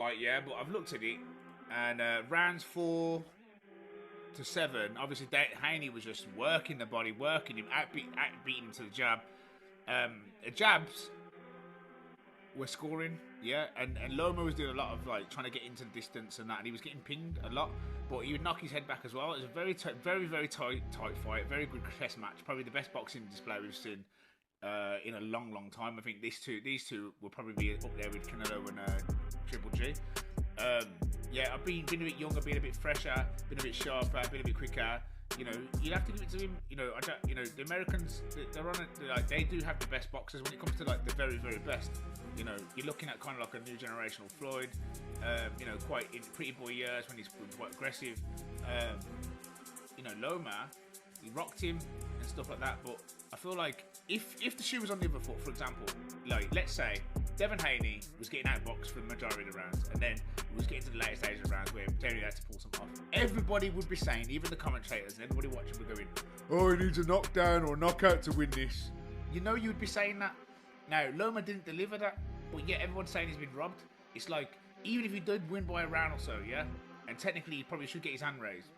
fight, yeah, but I've looked at it, and rounds 4 to 7, obviously Haney was just working the body, working him, outbeating him to the jab. The jabs were scoring, yeah, and Loma was doing a lot of like trying to get into the distance and that, and he was getting pinged a lot, but he would knock his head back as well. It was a very tight fight, very good chess match, probably the best boxing display we've seen in a long time. I think these two will probably be up there with Canelo and Triple G. Yeah, I've been a bit younger, been a bit fresher, been a bit sharper, been a bit quicker. You know, you'd have to give it to him. You know, the Americans, they're on it. Like, they do have the best boxers when it comes to like the very best. You know, you're looking at kind of like a new generational Floyd. You know, quite in pretty boy years when he's quite aggressive. You know, Loma, he rocked him and stuff like that. But I feel like if the shoe was on the other foot, for example, like let's say Devin Haney was getting outboxed for the majority of the rounds, and then was getting to the later stage of the rounds where Terry had to pull some off. Everybody would be saying, even the commentators and everybody watching would go in, "Oh, he needs a knockdown or a knockout to win this." You know, you'd be saying that. Now, Loma didn't deliver that, but yet everyone's saying he's been robbed. It's like, even if he did win by a round or so, yeah, and technically he probably should get his hand raised.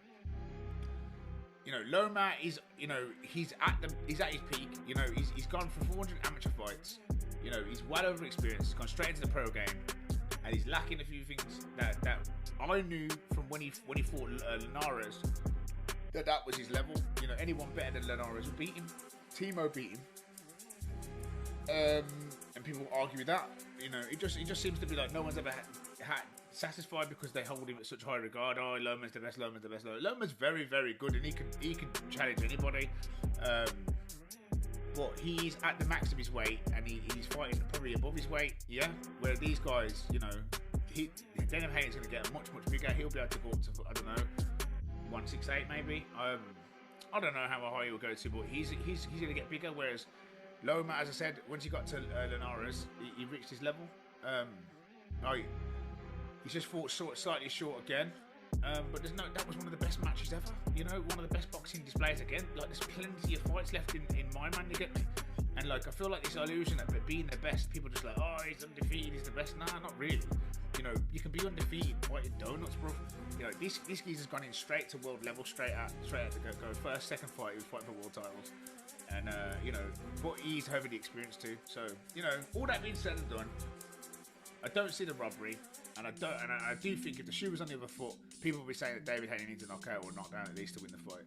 You know, Loma is, you know, he's at his peak. You know, he's gone for 400 amateur fights. You know, he's well over experienced. He's gone straight into the pro game, and he's lacking a few things that I knew from when he fought Linares that was his level. You know, anyone better than Linares would beat him. Timo beat him, and people argue with that. You know, it just seems to be like no one's ever had satisfied because they hold him at such high regard. Oh, Loma's the best. Loma's very good, and he can challenge anybody. But he's at the max of his weight, and he's fighting probably above his weight, yeah? Where these guys, you know, Devin Haney's going to get much bigger. He'll be able to go up to, I don't know, 168 maybe. I don't know how high he'll go to, but he's going to get bigger, whereas Loma, as I said, once he got to Linares, he reached his level. He's just fought slightly short again. But that was one of the best matches ever. You know, one of the best boxing displays again. Like, there's plenty of fights left in my man to get me. And like, I feel like this illusion that being the best, people just like, oh, he's undefeated, he's the best. Nah, not really. You know, you can be undefeated fighting donuts, bro. You know, this geezer's gone in straight to world level, straight out to go. First, second fight, he was fighting for world titles. And you know, but he's heavily experienced too. So, you know, all that being said and done, I don't see the robbery, and I do think if the shoe was on the other foot, people would be saying that David Haney needs a knockout or knockdown at least to win the fight.